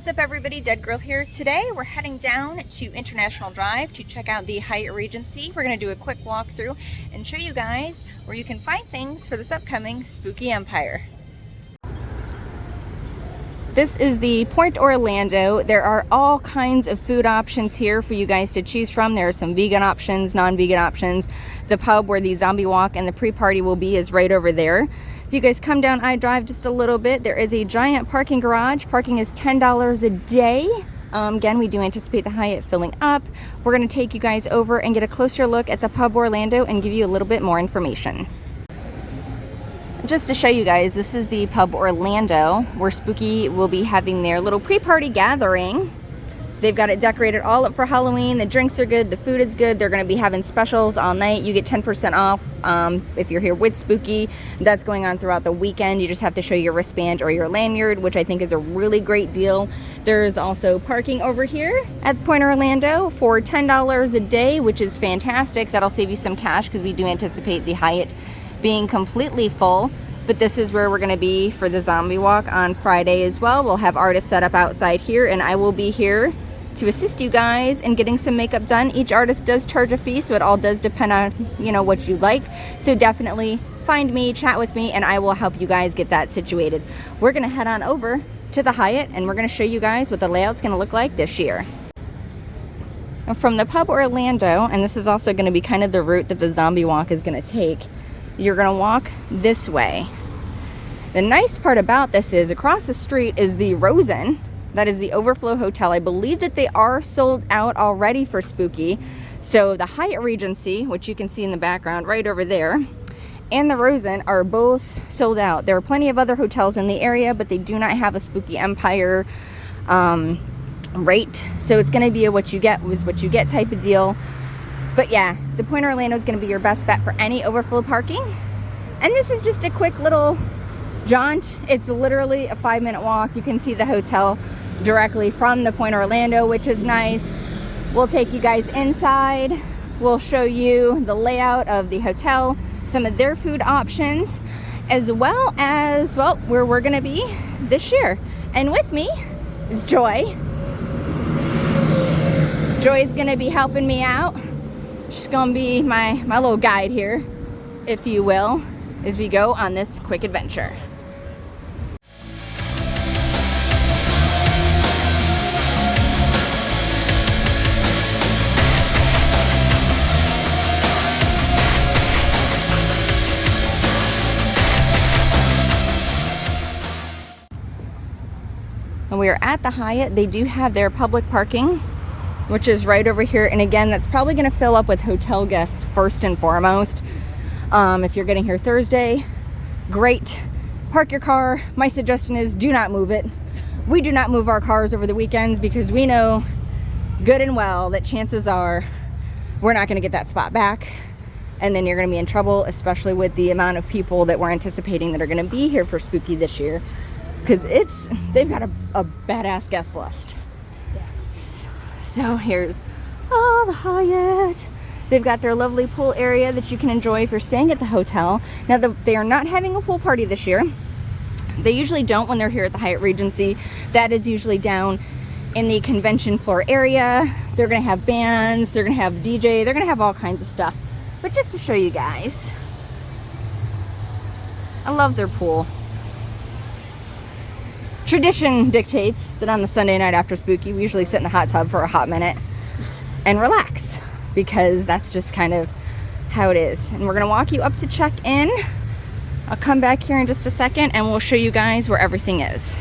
What's up everybody, Dead Girl here. Today we're heading down to International Drive to check out the Hyatt Regency. We're going to do a quick walkthrough and show you guys where you can find things for this upcoming Spooky Empire. This is the Point Orlando. There are all kinds of food options here for you guys to choose from. There are some vegan options, non-vegan options. The pub where the zombie walk and the pre-party will be is right over there. If you guys come down I-Drive just a little bit, there is a giant parking garage. Parking is $10 a day. Again, we do anticipate the Hyatt filling up. We're going to take you guys over and get a closer look at the Pub Orlando and give you a little bit more information. Just to show you guys, this is the Pub Orlando where Spooky will be having their little pre-party gathering. They've got it decorated all up for Halloween. The drinks are good, the food is good. They're going to be having specials all night. You get 10% off if you're here with Spooky. That's going on throughout the weekend. You just have to show your wristband or your lanyard, which I think is a really great deal. There's also parking over here at Point Orlando for $10 a day, which is fantastic. That'll save you some cash because we do anticipate the Hyatt being completely full. But this is where we're going to be for the zombie walk on Friday as well. We'll have artists set up outside here, and I will be here to assist you guys in getting some makeup done. Each artist does charge a fee, so it all does depend on, you know, what you like. So definitely find me, chat with me, and I will help you guys get that situated. We're going to head on over to the Hyatt, and we're going to show you guys what the layout's going to look like this year. From the Pub Orlando, and this is also going to be kind of the route that the zombie walk is going to take, you're going to walk this way. The nice part about this is across the street is the Rosen. That is the Overflow Hotel. I believe that they are sold out already for Spooky. So the Hyatt Regency, which you can see in the background right over there, and the Rosen are both sold out. There are plenty of other hotels in the area, but they do not have a Spooky Empire rate. So it's going to be a what you get is what you get type of deal. But yeah, the Point Orlando is going to be your best bet for any overflow parking. And this is just a quick little jaunt. It's literally a 5-minute walk. You can see the hotel directly from the Point Orlando, which is nice. We'll take you guys inside. We'll show you the layout of the hotel, some of their food options, as well as, well, where we're going to be this year. And with me is Joy. Joy's going to be helping me out. She's going to be my little guide here, if you will, as we go on this quick adventure. And we are at the Hyatt. They do have their public parking, which is right over here. And again, that's probably going to fill up with hotel guests first and foremost. If you're getting here Thursday, great. Park your car. My suggestion is do not move it. We do not move our cars over the weekends because we know good and well that chances are we're not going to get that spot back. And then you're going to be in trouble, especially with the amount of people that we're anticipating that are going to be here for Spooky this year. Because they've got a badass guest list. So here's the Hyatt. They've got their lovely pool area that you can enjoy if you're staying at the hotel. Now, they are not having a pool party this year. They usually don't when they're here at the Hyatt Regency. That is usually down in the convention floor area. They're going to have bands. They're going to have DJ. They're going to have all kinds of stuff. But just to show you guys, I love their pool. Tradition dictates that on the Sunday night after Spooky, we usually sit in the hot tub for a hot minute and relax, because that's just kind of how it is. And we're going to walk you up to check in. I'll come back here in just a second and we'll show you guys where everything is.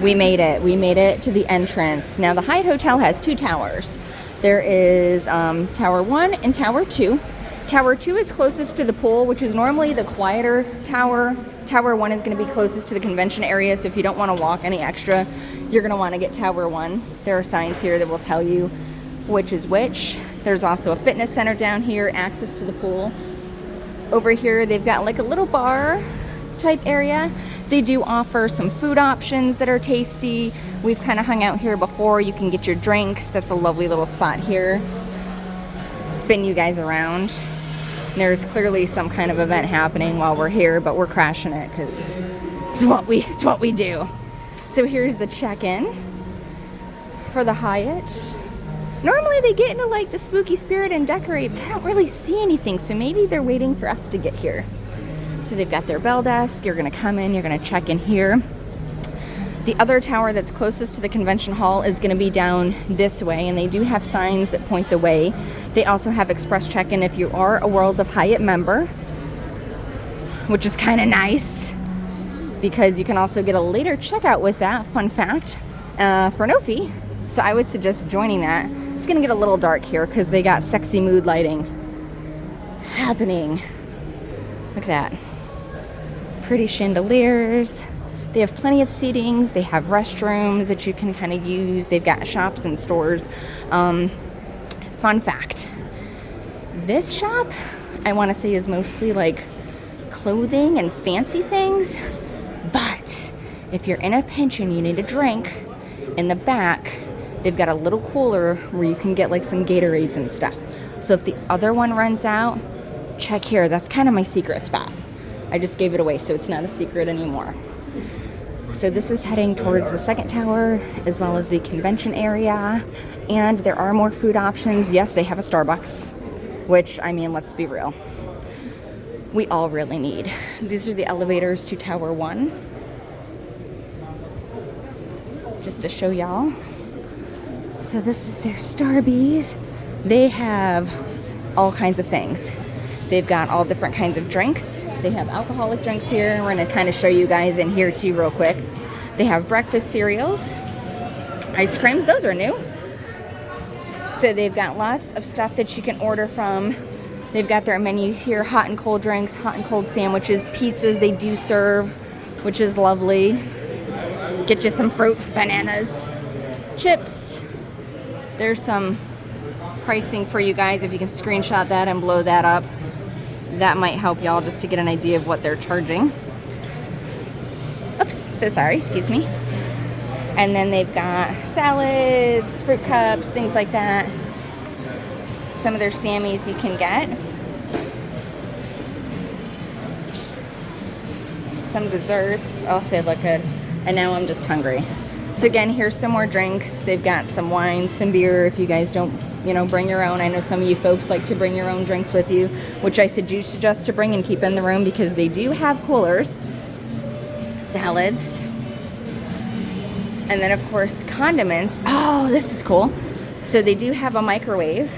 We made it. We made it to the entrance. Now, the Hyatt Hotel has 2 towers. There is Tower 1 and Tower 2. Tower 2 is closest to the pool, which is normally the quieter tower. Tower 1 is going to be closest to the convention area, so if you don't want to walk any extra, you're going to want to get Tower 1. There are signs here that will tell you which is which. There's also a fitness center down here, access to the pool. Over here, they've got like a little bar type area. They do offer some food options that are tasty. We've kind of hung out here before. You can get your drinks. That's a lovely little spot here. Spin you guys around. There's clearly some kind of event happening while we're here, but we're crashing it because it's what we do. So here's the check-in. for the Hyatt. Normally they get into like the spooky spirit and decorate, but I don't really see anything. So maybe they're waiting for us to get here. So they've got their bell desk. You're gonna come in, you're gonna check in here. The other tower that's closest to the convention hall is gonna be down this way, and they do have signs that point the way. They also have express check-in if you are a World of Hyatt member, which is kind of nice because you can also get a later checkout with that, fun fact, for no fee. So I would suggest joining that. It's gonna get a little dark here because they got sexy mood lighting happening. Look at that. Pretty chandeliers. They have plenty of seatings. They have restrooms that you can kind of use. They've got shops and stores. Fun fact, this shop, I want to say, is mostly like clothing and fancy things. But if you're in a pinch and you need a drink, in the back, they've got a little cooler where you can get like some Gatorades and stuff. So if the other one runs out, check here. That's kind of my secret spot. I just gave it away, so it's not a secret anymore. So this is heading towards the second tower as well as the convention area. And there are more food options. Yes, they have a Starbucks, which, I mean, let's be real, we all really need. These are the elevators to Tower 1. Just to show y'all. So this is their Starbies. They have all kinds of things. They've got all different kinds of drinks. They have alcoholic drinks here. We're gonna kind of show you guys in here too real quick. They have breakfast cereals, ice creams, those are new. So they've got lots of stuff that you can order from. They've got their menu here, hot and cold drinks, hot and cold sandwiches, pizzas they do serve, which is lovely. Get you some fruit, bananas, chips. There's some pricing for you guys if you can screenshot that and blow that up. That might help y'all just to get an idea of what they're charging. Oops, so sorry, excuse me. And then they've got salads, fruit cups, things like that. Some of their Sammys you can get. Some desserts. Oh, they look good. And now I'm just hungry. So again, here's some more drinks. They've got some wine, some beer if you guys don't, bring your own. I know some of you folks like to bring your own drinks with you, which I suggest to bring and keep in the room because they do have coolers. Salads. And then, of course, condiments. Oh, this is cool. So they do have a microwave,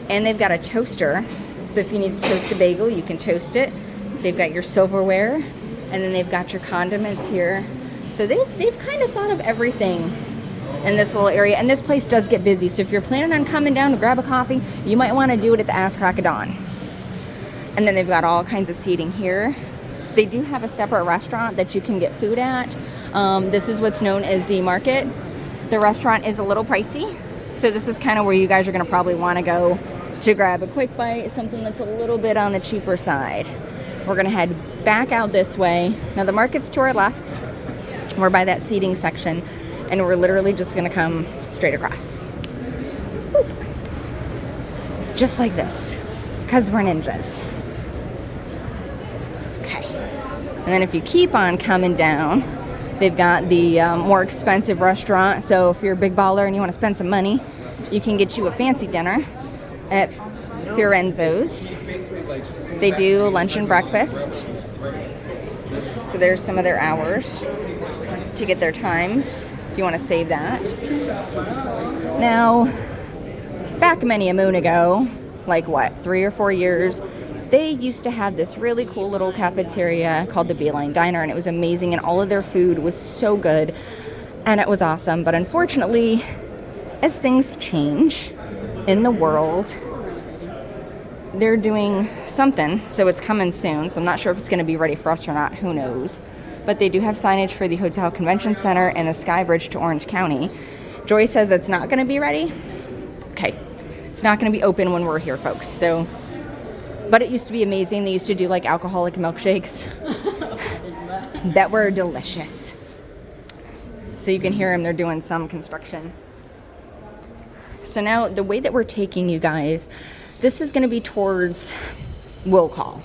and they've got a toaster. So if you need to toast a bagel, you can toast it. They've got your silverware, and then they've got your condiments here. So they've kind of thought of everything in this little area. And this place does get busy. So if you're planning on coming down to grab a coffee, you might want to do it at the ass crack of dawn. And then they've got all kinds of seating here. They do have a separate restaurant that you can get food at. This is what's known as the market. The restaurant is a little pricey. So this is kind of where you guys are going to probably want to go to grab a quick bite, something that's a little bit on the cheaper side. We're going to head back out this way. Now the market's to our left. We're by that seating section, and we're literally just going to come straight across. Whoop. Just like this, because we're ninjas. Okay. And then if you keep on coming down, they've got the more expensive restaurant. So if you're a big baller and you want to spend some money, you can get you a fancy dinner at Fiorenzo's. They do lunch and breakfast. So there's some of their hours to get their times if you want to save that. Now, back many a moon ago, like what, 3 or 4 years, they used to have this really cool little cafeteria called the Beeline Diner, and it was amazing, and all of their food was so good, and it was awesome. But unfortunately, as things change in the world, they're doing something, so it's coming soon. So I'm not sure if it's going to be ready for us or not. Who knows? But they do have signage for the Hotel Convention Center and the Sky Bridge to Orange County. Joy says it's not going to be ready. Okay. It's not going to be open when we're here, folks. So, but it used to be amazing. They used to do like alcoholic milkshakes that were delicious. So you can hear them. They're doing some construction. So now the way that we're taking you guys, this is going to be towards will call.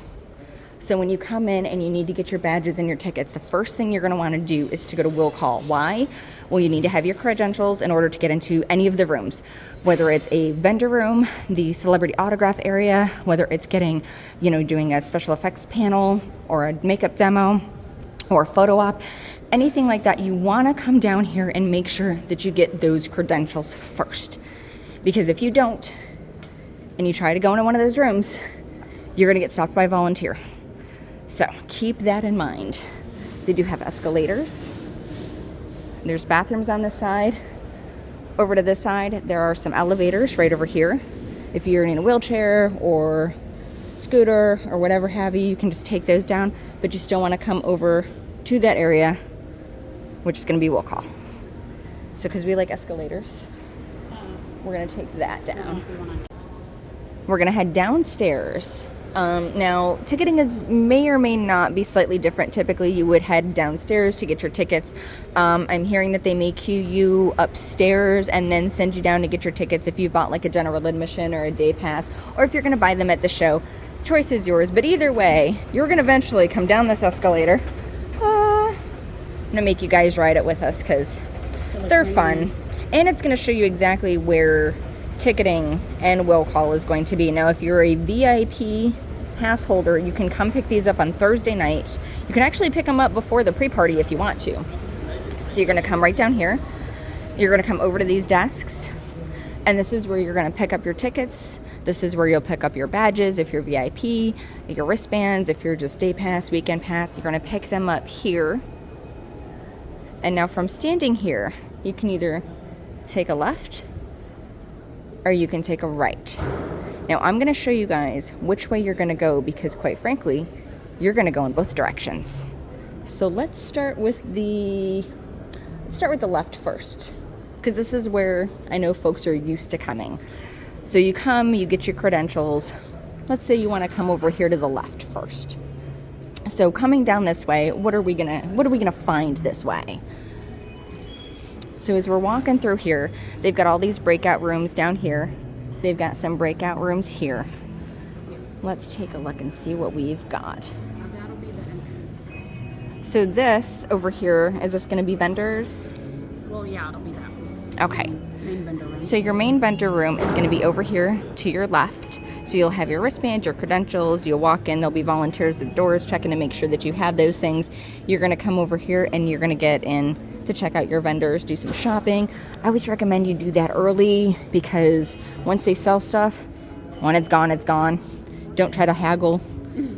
So when you come in and you need to get your badges and your tickets, the first thing you're going to want to do is to go to will call. Why? Well, you need to have your credentials in order to get into any of the rooms, whether it's a vendor room, the celebrity autograph area, whether it's getting, doing a special effects panel or a makeup demo or a photo op, anything like that. You want to come down here and make sure that you get those credentials first. Because if you don't, and you try to go into one of those rooms, you're going to get stopped by a volunteer. So keep that in mind. They do have escalators. There's bathrooms on this side. Over to this side, there are some elevators right over here. If you're in a wheelchair or scooter or whatever have you, you can just take those down, but you still want to come over to that area, which is going to be will call. So because we like escalators, we're going to take that down. We're going to head downstairs. Now, ticketing may or may not be slightly different. Typically, you would head downstairs to get your tickets. I'm hearing that they may queue you upstairs and then send you down to get your tickets if you bought like a general admission or a day pass, or if you're going to buy them at the show. Choice is yours. But either way, you're going to eventually come down this escalator. I'm going to make you guys ride it with us because they're fun. And it's going to show you exactly where ticketing and will call is going to be. Now, if you're a VIP pass holder, you can come pick these up on Thursday night. You can actually pick them up before the pre-party if you want to. So you're going to come right down here. You're going to come over to these desks, and this is where you're going to pick up your tickets. This is where you'll pick up your badges if you're VIP, your wristbands if you're just day pass, weekend pass. You're going to pick them up here. And now from standing here, you can either take a left or you can take a right. Now I'm going to show you guys which way you're going to go because quite frankly, you're going to go in both directions. So let's start with the left first because this is where I know folks are used to coming. So you come, you get your credentials. Let's say you want to come over here to the left first. So coming down this way, what are we going to find this way? So as we're walking through here, they've got all these breakout rooms down here. They've got some breakout rooms here. Let's take a look and see what we've got. So this over here, is this going to be vendors? Well, yeah, it'll be that one. Okay. Main vendor room. So your main vendor room is going to be over here to your left. So you'll have your wristband, your credentials. You'll walk in. There'll be volunteers at the doors checking to make sure that you have those things. You're going to come over here and you're going to get in to check out your vendors, do some shopping. I always recommend you do that early because once they sell stuff, when it's gone, it's gone. Don't try to haggle,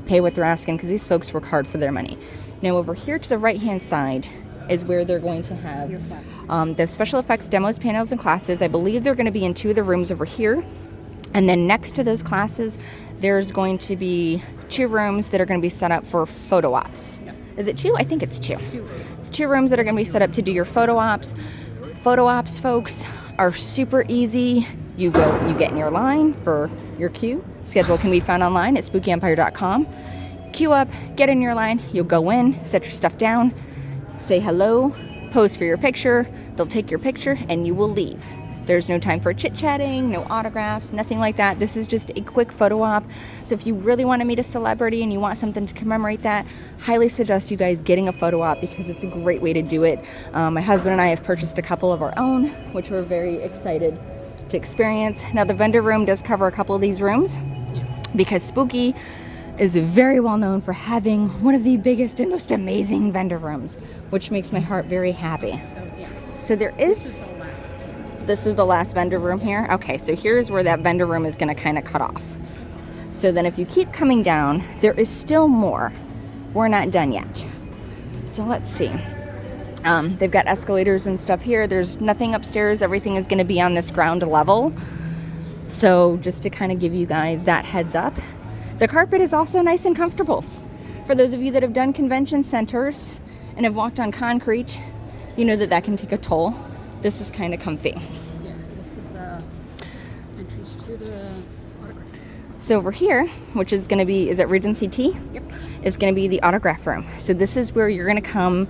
pay what they're asking because these folks work hard for their money. Now over here to the right-hand side is where they're going to have the special effects demos, panels, and classes. I believe they're going to be in two of the rooms over here. And then next to those classes, there's going to be two rooms that are going to be set up for photo ops. Is it two? I think it's two. It's two rooms that are going to be set up to do your photo ops. Photo ops, folks, are super easy. You get in your line for your queue. Schedule can be found online at spookyempire.com. Queue up, get in your line. You'll go in, set your stuff down, say hello, pose for your picture. They'll take your picture and you will leave. There's no time for chit-chatting, no autographs, nothing like that. This is just a quick photo op. So if you really want to meet a celebrity and you want something to commemorate that, highly suggest you guys getting a photo op because it's a great way to do it. My husband and I have purchased a couple of our own, which we're very excited to experience. Now the vendor room does cover a couple of these rooms because Spooky is very well known for having one of the biggest and most amazing vendor rooms, which makes my heart very happy. So there is... This is the last vendor room here. Okay, so here's where that vendor room is going to kind of cut off. So then if you keep coming down, there is still more. We're not done yet. So let's see. They've got escalators and stuff here. There's nothing upstairs. Everything is going to be on this ground level. So just to kind of give you guys that heads up. The carpet is also nice and comfortable. For those of you that have done convention centers and have walked on concrete, you know that that can take a toll. This is kind of comfy. Yeah, this is the entrance to the autograph. So over here, which is going to be, is it Regency T? Yep. Is going to be the autograph room. So this is where you're going to come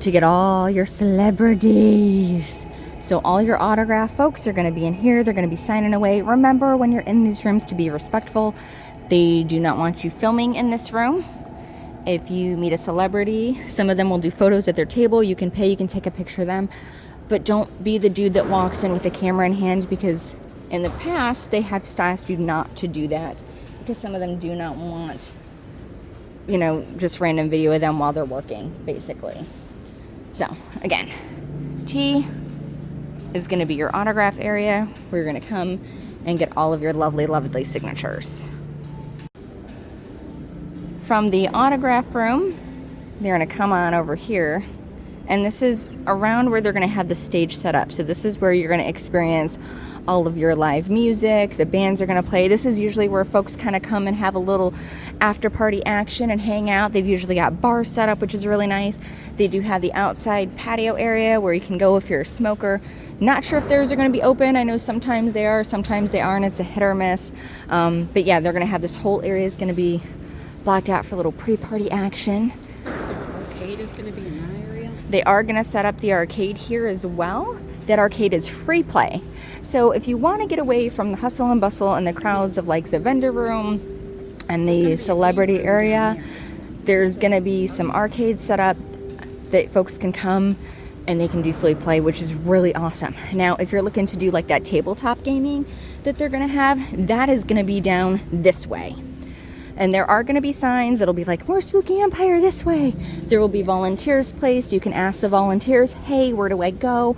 to get all your celebrities. So all your autograph folks are going to be in here. They're going to be signing away. Remember when you're in these rooms to be respectful. They do not want you filming in this room. If you meet a celebrity, some of them will do photos at their table. You can pay, you can take a picture of them. But don't be the dude that walks in with a camera in hand, because in the past, they have asked you not to do that, because some of them do not want, you know, just random video of them while they're working, basically. So, again, T is going to be your autograph area, where you're going to come and get all of your lovely, lovely signatures. From the autograph room, they're going to come on over here, and this is around where they're going to have the stage set up. So this is where you're going to experience all of your live music. The bands are going to play. This is usually where folks kind of come and have a little after party action and hang out. They've usually got bars set up, which is really nice. They do have the outside patio area where you can go if you're a smoker. Not sure if theirs are going to be open. I know sometimes they are, sometimes they aren't. It's a hit or miss. But yeah, they're going to have this whole area is going to be blocked out for a little pre-party action. So the arcade is going to be in that area? They are going to set up the arcade here as well. That arcade is free play. So if you want to get away from the hustle and bustle and the crowds of like the vendor room and the celebrity area, there's going to be some arcades set up that folks can come and they can do free play, which is really awesome. Now, if you're looking to do like that tabletop gaming that they're going to have, that is going to be down this way. And there are going to be signs that'll be like, more Spooky Empire this way. There will be volunteers placed. You can ask the volunteers, hey, where do I go?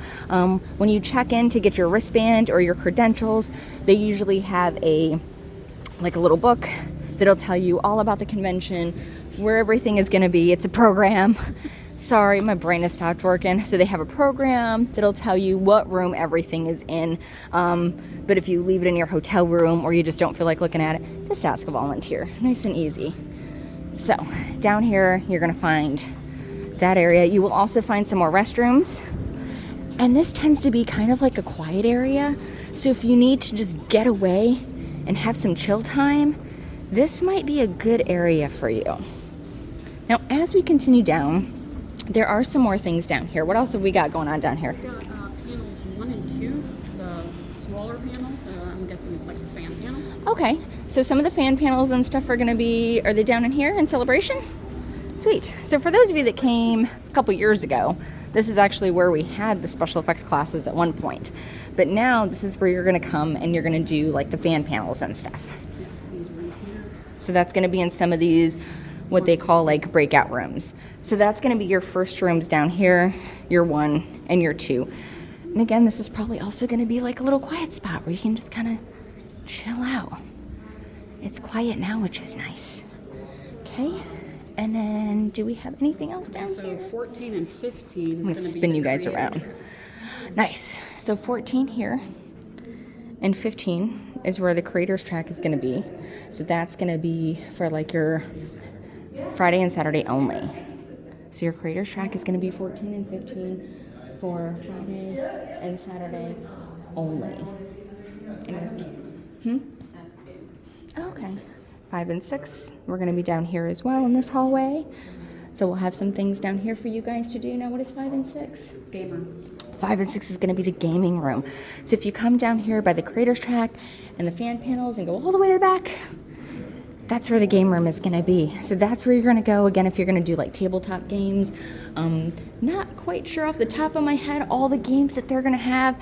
When you check in to get your wristband or your credentials, they usually have a little book that'll tell you all about the convention, where everything is going to be. It's a program. Sorry, my brain has stopped working. So they have a program that'll tell you what room everything is in. But if you leave it in your hotel room or you just don't feel like looking at it, just ask a volunteer. Nice and easy. So down here, you're gonna find that area. You will also find some more restrooms. And this tends to be kind of like a quiet area. So if you need to just get away and have some chill time, this might be a good area for you. Now, as we continue down, there are some more things down here. What else have we got going on down here? We've got panels 1 and 2, the smaller panels. I'm guessing it's like the fan panels. Okay, so some of the fan panels and stuff are they down in here in Celebration? Sweet. So for those of you that came a couple years ago, this is actually where we had the special effects classes at one point. But now this is where you're gonna come and you're gonna do like the fan panels and stuff. Yeah, these rooms here. So that's gonna be in some of these, what they call like breakout rooms. So that's gonna be your first rooms down here, your 1 and your 2. And again, this is probably also gonna be like a little quiet spot where you can just kind of chill out. It's quiet now, which is nice. Okay, and then do we have anything else down here? So 14 and 15 is I'm going gonna to be spin the you guys creator around. track. Nice. So 14 here and 15 is where the creators track is gonna be. So that's gonna be for like your Friday and Saturday only. So your creators track is gonna be 14 and 15 for Friday and Saturday only. Okay. 5 and 6, we're gonna be down here as well in this hallway. So we'll have some things down here for you guys to do. Now, what is 5 and 6? Game room. 5 and 6 is going to be the gaming room. So if you come down here by the creators track and the fan panels and go all the way to the back, that's where the game room is going to be. So that's where you're going to go again if you're going to do like tabletop games. Not quite sure off the top of my head all the games that they're going to have,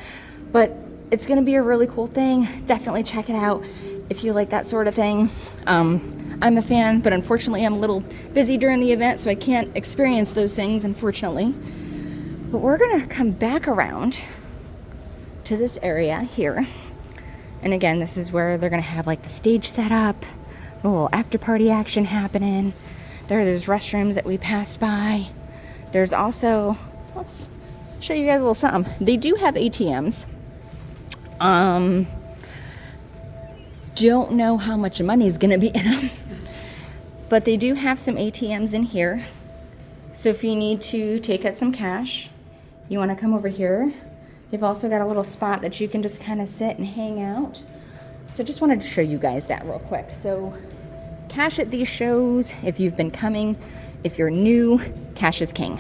but it's going to be a really cool thing. Definitely check it out if you like that sort of thing. I'm a fan, but unfortunately I'm a little busy during the event, so I can't experience those things, unfortunately. But we're gonna come back around to this area here. And again, this is where they're gonna have like the stage set up, a little after party action happening. There's restrooms that we passed by. There's also, let's show you guys a little something. They do have ATMs. Don't know how much money is gonna be in them, but they do have some ATMs in here. So if you need to take out some cash, you wanna come over here. They've also got a little spot that you can just kind of sit and hang out. So just wanted to show you guys that real quick. So cash at these shows, if you've been coming, if you're new, cash is king.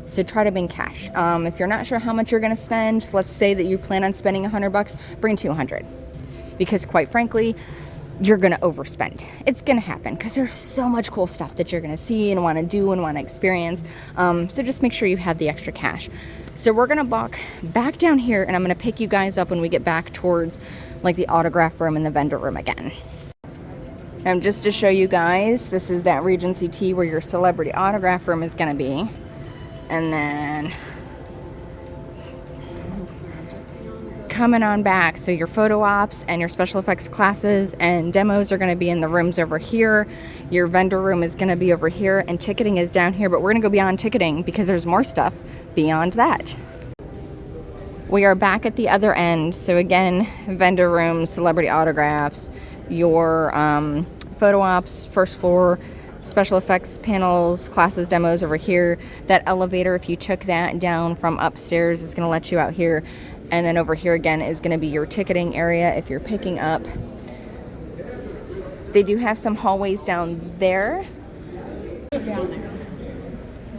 So try to bring cash. If you're not sure how much you're gonna spend, let's say that you plan on spending $100, bring 200. Because quite frankly, you're going to overspend. It's going to happen because there's so much cool stuff that you're going to see and want to do and want to experience. So just make sure you have the extra cash. So we're going to walk back down here, and I'm going to pick you guys up when we get back towards like the autograph room and the vendor room again. And just to show you guys, this is that Regency T where your celebrity autograph room is going to be. And then coming on back, so your photo ops and your special effects classes and demos are going to be in the rooms over here. Your vendor room is going to be over here, and ticketing is down here, but we're going to go beyond ticketing because there's more stuff beyond that. We are back at the other end. So again, vendor room, celebrity autographs, your photo ops, first floor, special effects panels, classes, demos over here. That elevator, if you took that down from upstairs, is going to let you out here. And then over here again is going to be your ticketing area if you're picking up. They do have some hallways down there.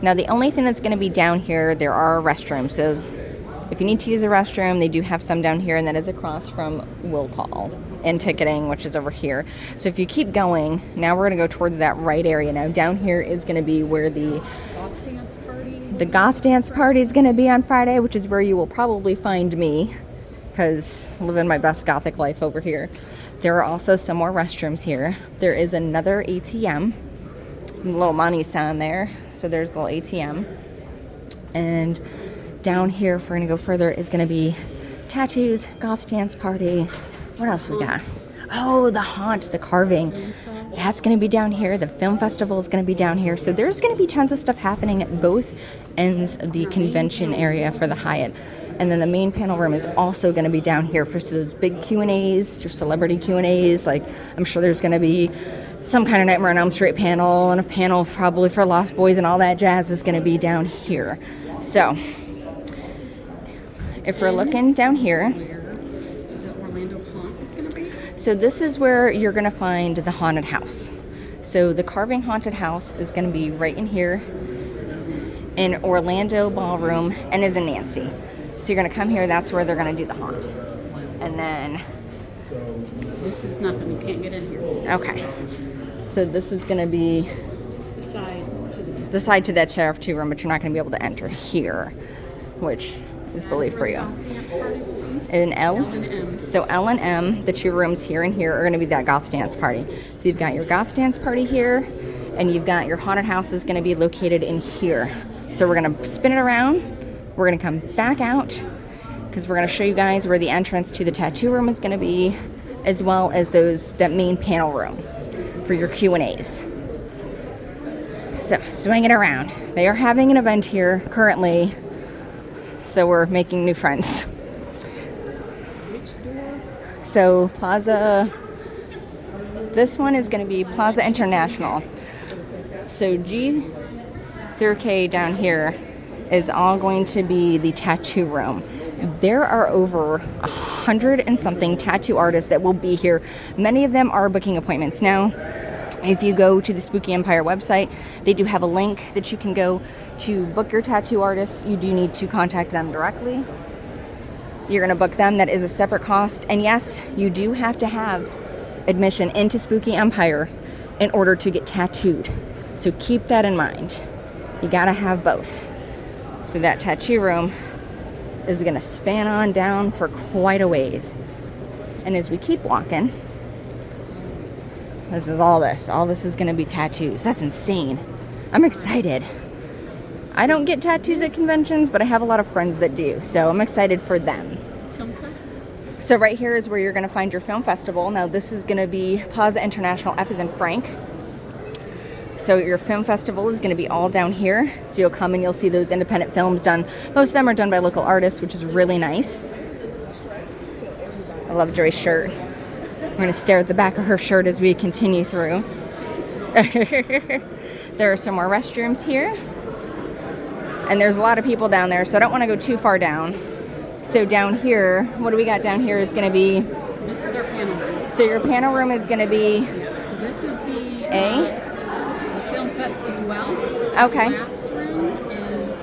Now the only thing that's going to be down here, there are restrooms. So if you need to use a restroom, they do have some down here, and that is across from will call and ticketing, which is over here. So if you keep going, now we're going to go towards that right area. Now down here is going to be where the goth dance party is going to be on Friday, which is where you will probably find me because I'm living my best gothic life over here. There are also some more restrooms here. There is another ATM, little money sign there. So there's the little ATM. And down here, if we're going to go further, is going to be tattoos, goth dance party. What else we got? Oh, the haunt, the carving. That's going to be down here. The film festival is going to be down here. So there's going to be tons of stuff happening at both ends of the convention area for the Hyatt. And then the main panel room is also going to be down here for those big Q&As, your celebrity Q&As. Like, I'm sure there's going to be some kind of Nightmare on Elm Street panel, and a panel probably for Lost Boys and all that jazz is going to be down here. So if we're looking down here, so this is where you're going to find the haunted house. So the carving haunted house is going to be right in here in Orlando Ballroom and is in Nancy. So you're going to come here, that's where they're going to do the haunt. And then this is nothing, you can't get in here. Okay. So this is going to be the side to that Sheriff 2 room, but you're not going to be able to enter here, which is believed for you. In L and M. So L and M, the two rooms here and here are going to be that goth dance party. So you've got your goth dance party here, and you've got your haunted house is going to be located in here. So we're going to spin it around. We're going to come back out because we're going to show you guys where the entrance to the tattoo room is going to be, as well as that main panel room for your Q&As. So swing it around. They are having an event here currently, so we're making new friends. So Plaza, this one is going to be Plaza International. So G through K down here is all going to be the tattoo room. There are over 100 and something tattoo artists that will be here. Many of them are booking appointments. Now, if you go to the Spooky Empire website, they do have a link that you can go to book your tattoo artists. You do need to contact them directly. You're going to book them. That is a separate cost. And yes, you do have to have admission into Spooky Empire in order to get tattooed. So keep that in mind. You got to have both. So that tattoo room is going to span on down for quite a ways. And as we keep walking, this is all this. All this is going to be tattoos. That's insane. I'm excited. I don't get tattoos at conventions, but I have a lot of friends that do, so I'm excited for them. Film Fest? So right here is where you're going to find your film festival. Now this is going to be Plaza International, F as in Frank. So your film festival is going to be all down here. So you'll come and you'll see those independent films done. Most of them are done by local artists, which is really nice. I love Joy's shirt. We're going to stare at the back of her shirt as we continue through. There are some more restrooms here. And there's a lot of people down there, so I don't want to go too far down. So down here, what do we got down here is going to be... This is our panel room. So your panel room is going to be... So this is the... A? Film Fest as well. Okay. The last room is...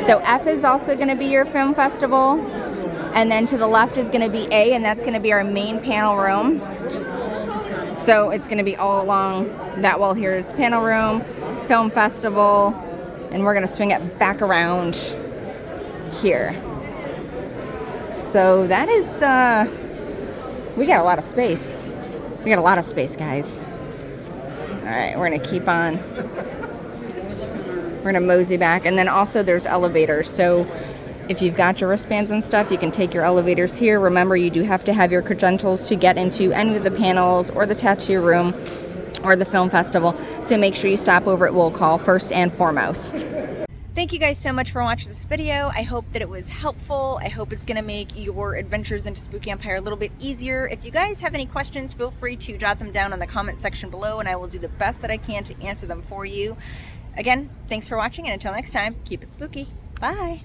So F is also going to be your film festival. And then to the left is going to be A, and that's going to be our main panel room. So it's going to be all along that wall. Here's panel room, film festival, and we're going to swing it back around here. So that is, we got a lot of space. We got a lot of space, guys. All right, we're going to keep on. We're going to mosey back. And then also there's elevators. So if you've got your wristbands and stuff, you can take your elevators here. Remember, you do have to have your credentials to get into any of the panels or the tattoo room or the film festival. So make sure you stop over at Will Call first and foremost. Thank you guys so much for watching this video. I hope that it was helpful. I hope it's going to make your adventures into Spooky Empire a little bit easier. If you guys have any questions, feel free to jot them down in the comment section below, and I will do the best that I can to answer them for you. Again, thanks for watching, and until next time, keep it spooky. Bye!